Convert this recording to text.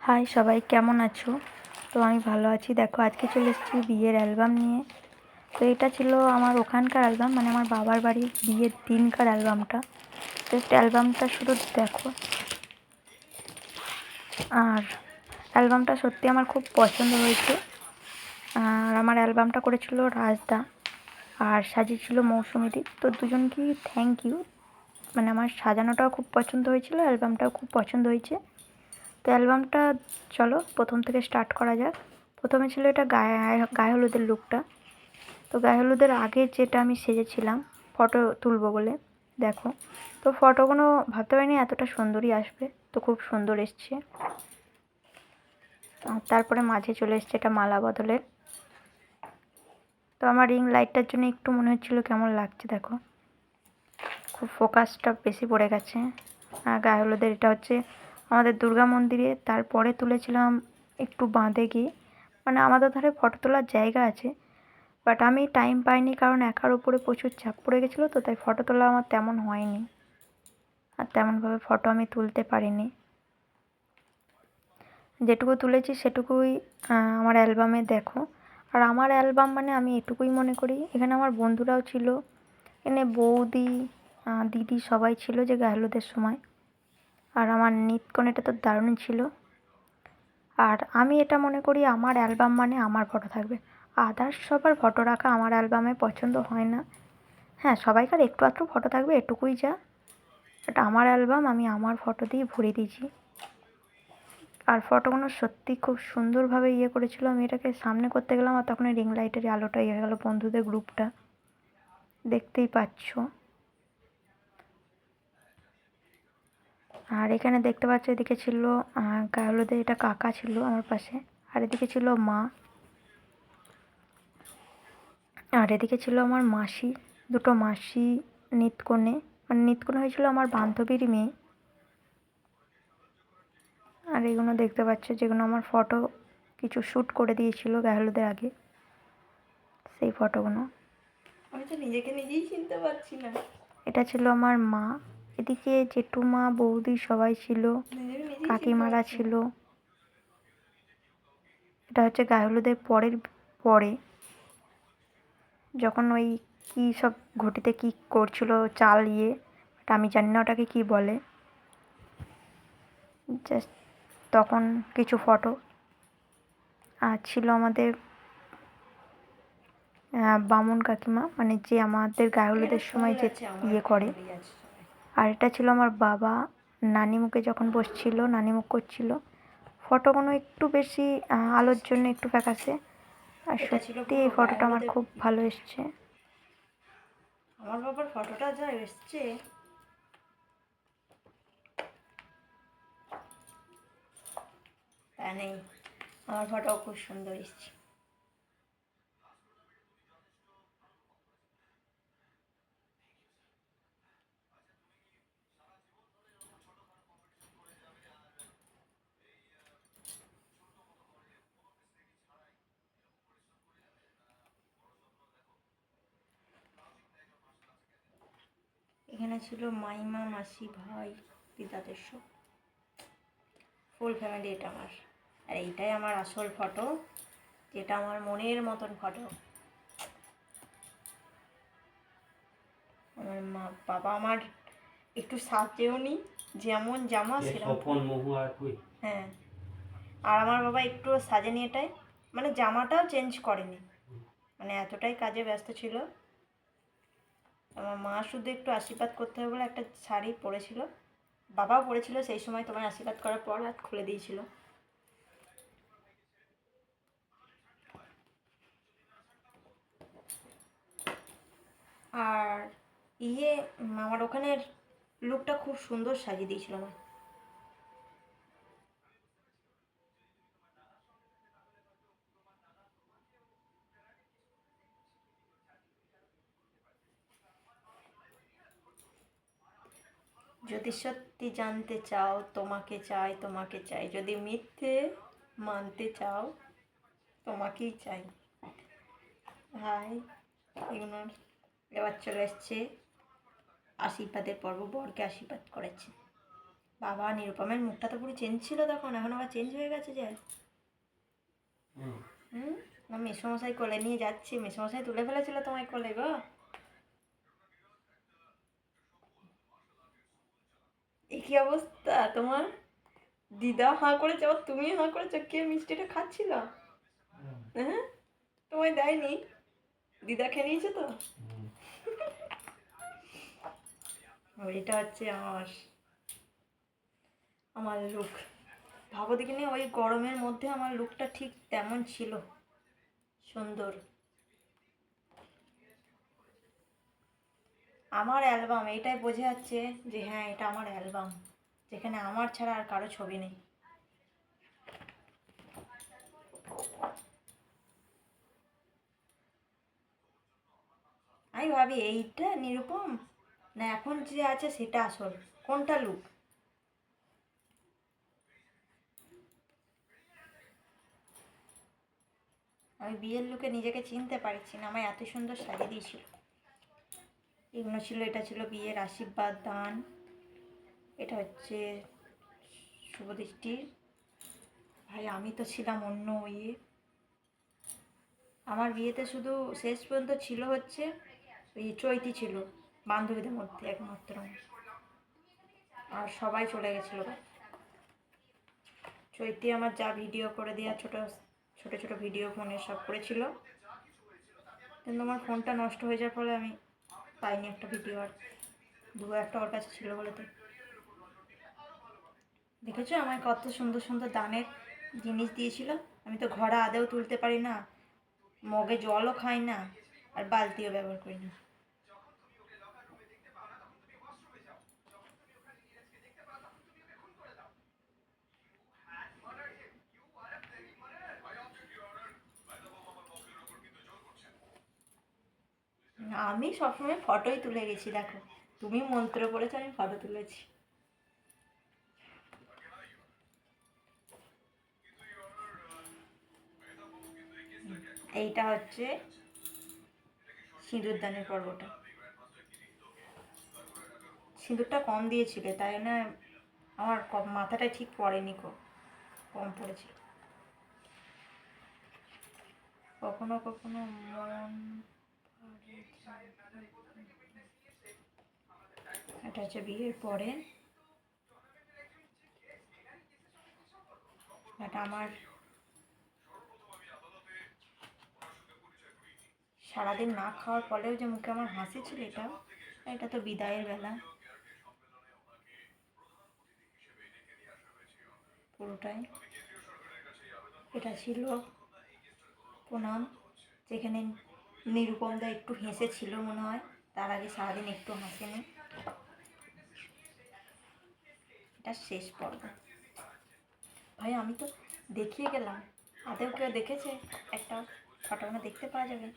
High সবাই, কেমন আছো? তো আমি ভালো আছি। দেখো, আজকে চলে এসেছি বিয়ের অ্যালবাম নিয়ে। তো এটা ছিল আমার ওখানকার অ্যালবাম, মানে আমার বাবার বাড়ির বিয়ের দিনকার অ্যালবামটা। জাস্ট অ্যালবামটা শুধু দেখো। আর অ্যালবামটা সত্যি আমার খুব পছন্দ হয়েছে। আর আমার অ্যালবামটা করেছিল রাজদা, আর সাজিয়েছিল মৌসুমীদি। তো দুজনকেই থ্যাংক ইউ। মানে আমার সাজানোটাও খুব পছন্দ হয়েছিল, অ্যালবামটাও খুব পছন্দ হয়েছে। তো অ্যালবামটা চলো প্রথম থেকে স্টার্ট করা যাক। প্রথমে ছিল এটা গায়ে হলুদের লুকটা। তো গায়ে হলুদের আগে যেটা আমি সেজেছিলাম ফটো তুলবো বলে, দেখো। তো ফটোগুলো ভাবতে পারিনি এতটা সুন্দরই আসবে, তো খুব সুন্দর এসছে। তারপরে মাঝে চলে এসছে এটা মালা বদলের। তো আমার রিং লাইটটার জন্য একটু মনে হচ্ছিলো কেমন লাগছে, দেখো খুব ফোকাসটা বেশি পড়ে গেছে। গায়ে হলুদের এটা হচ্ছে আমাদের দুর্গা মন্দিরে, তারপরে তুলেছিলাম একটু বাঁধে গিয়ে। মানে আমাদের ধারে ফটো তোলার জায়গা আছে, বাট আমি টাইম পাইনি, কারণ একার উপরে প্রচুর চাপ পড়ে গেছিলো। তো তাই ফটো তোলা আমার তেমন হয়নি, আর তেমনভাবে ফটো আমি তুলতে পারিনি। যেটুকু তুলেছি সেটুকুই আমার অ্যালবামে দেখো। আর আমার অ্যালবাম মানে আমি এটুকুই মনে করি, এখানে আমার বন্ধুরাও ছিল, এখানে বৌদি দিদি সবাই ছিল যে গায়ে হলুদের সময়। আর আমার নৃত্যকনেটা তো দারুণই ছিল। আর আমি এটা মনে করি আমার অ্যালবাম মানে আমার ফটো থাকবে। আদার্স সবার ফটো রাখা আমার অ্যালবামে পছন্দ হয় না। হ্যাঁ, সবাইকার একটু আধটু ফটো থাকবে, এটুকুই যা। বাট আমার অ্যালবাম আমি আমার ফটো দিয়ে ভরে দিয়েছি। আর ফটোগুলো সত্যি খুব সুন্দরভাবে করেছিল। আমি এটাকে সামনে করতে গেলাম, আর তখন রিং লাইটের আলোটা হয়ে গেল বন্ধুদের গ্রুপটা, দেখতেই পাচ্ছ। আর এখানে দেখতে পাচ্ছ এদিকে ছিল গায়ে হলুদের এটা কাকা ছিল আমার পাশে, আর এদিকে ছিল মা, আর এদিকে ছিল আমার মাসি, দুটো মাসি নৃত্যকনে। মানে নৃত্যকনে হয়েছিল আমার বান্ধবীর মেয়ে। আর এগুলো দেখতে পাচ্ছ যেগুলো আমার ফটো কিছু শ্যুট করে দিয়েছিল গায়ে হলুদের আগে, সেই ফটোগুলো। আমি তো নিজেকে নিজেই চিনতে পারছি না। এটা ছিল আমার মা, এদিকে জেঠুমা বৌদি সবাই ছিল, কাকিমারা ছিল। এটা হচ্ছে গায়ে হলুদের পরে যখন ওই কী সব ঘটিতে কী করছিল চাল এটা আমি জানি না ওটাকে কী বলে। জাস্ট তখন কিছু ফটো। আর ছিল আমাদের বামুন কাকিমা, মানে যে আমাদের গায়ে হলুদের সময় যে করে। আর এটা ছিল আমার বাবা নানিমুখে যখন বসছিল, নানিমুখ করছিল। ফটোগুলো একটু বেশি আলোর জন্য একটু ফ্যাকাশে। আর সত্যি এই ফটোটা আমার খুব ভালো এসছে। আমার বাবার ফটোটা যা এসছে, তা নেই। আমার ফটোও খুব সুন্দর এসছে। এখানে ছিল মাইমা, মাসি, ভাই, দিদাদের সব ফুল ফ্যামিলি। এটা আমার, আর এইটাই আমার আসল ফটো, যেটা আমার মনের মতন ফটো। আমার মা বাবা আমার একটু সাজেও নি, যেমন জামা সেরকম। হ্যাঁ, আর আমার বাবা একটু সাজেনি এটাই, মানে জামাটাও চেঞ্জ করেনি, মানে এতটাই কাজে ব্যস্ত ছিল। আমার মা শুধু একটু আশীর্বাদ করতে হবে বলে একটা শাড়ি পরেছিল, বাবাও পরেছিল সেই সময়। তোমার আশীর্বাদ করার পর হাত খুলে দিয়েছিল। আর আমার ওখানের লুকটা খুব সুন্দর সাজিয়ে দিয়েছিল আমার। যদি সত্যি জানতে চাও তোমাকে চাই, তোমাকে চাই, যদি মিথ্যে মানতে চাও তোমাকেই চাই। ভাই, এগুলো এবার চলে এসছে আশীর্বাদের পর্ব, বরকে আশীর্বাদ করেছে। বাবা, নিরুপমের মুখটা তো পুরো চেঞ্জ ছিল তখন, এখন আবার চেঞ্জ হয়ে গেছে যে। হুম, না মেসমশাই কোলে নিয়ে যাচ্ছি, মেসমশাই তুলে ফেলেছিল তোমায় কোলে গো। এ কি অবস্থা তোমার? দিদা হাঁ করেছে, আবার তুমি হাঁ করেছো, কে মিষ্টিটা খাচ্ছিল? হ্যাঁ, তোমায় দেয়নি? দিদা খেয়ে নিয়েছে তো। এটা হচ্ছে আমার আমার লুক। ভাবো দেখিনি, ওই গরমের মধ্যে আমার লুকটা ঠিক তেমন ছিল, সুন্দর। আমার অ্যালবাম, এইটাই বোঝা যাচ্ছে যে হ্যাঁ এটা আমার অ্যালবাম, যেখানে আমার ছাড়া আর কারো ছবি নেই। আমি ভাবি এইটা নিরুপম, না এখন যে আছে সেটা আসল, কোনটা লুক? আমি বিয়ের লুকে নিজেকে চিনতে পারছি না, আমায় এত সুন্দর সাজিয়ে দিয়েছিল। এগুলো ছিল, এটা ছিল বিয়ের আশীর্বাদ দান, এটা হচ্ছে শুভদৃষ্টির। ভাই আমি তো ছিলাম অন্য ইয়ে। আমার বিয়েতে শুধু শেষ পর্যন্ত ছিল হচ্ছে ওই চৈতি ছিল বান্ধবীদের মধ্যে একমাত্র, আর সবাই চলে গেছিলো। চৈতি আমার যা ভিডিও করে দেওয়া, ছোট ছোট ছোট ভিডিও ফোনে সব করেছিল, কিন্তু আমার ফোনটা নষ্ট হয়ে যাওয়ার ফলে আমি পাইনি একটা ভিডিও, আর একটা ওর কাছে ছিল বলে তো। দেখেছো আমায় কত সুন্দর সুন্দর দানের জিনিস দিয়েছিল? আমি তো ঘোড়া আদেও তুলতে পারি না, মগে জলও খাই না, আর বালতিও ব্যবহার করি না। আমি সবসময় ফটোই তুলে গেছি, দেখো তুমি মন্ত্র পড়েছো, আমি ফটো তুলেছি। এইটা হচ্ছে সিঁদুরদানের পর্বটা। সিঁদুরটা কম দিয়েছিলে তাই না, আমার মাথাটা ঠিক পড়েনি, কম পড়েছে। কখনো কখনো মন, এটা হচ্ছে বিয়ের পরে। এটা আমার সারাদিন না খাওয়ার ফলেও যে মুখে আমার হাসি ছিল, এটা তো বিদায়ের বেলা পুরোটাই। এটা ছিল প্রণাম, যেখানে নিরুপমদা একটু হেসেছিল মনে হয়, তার আগে সারাদিন একটু হাসেনি। এটা শেষ পর্ব। ভাই আমি তো দেখিয়ে গেলাম, আদেও কেউ দেখেছে? একটা ফটো দেখতে পাওয়া যাবে।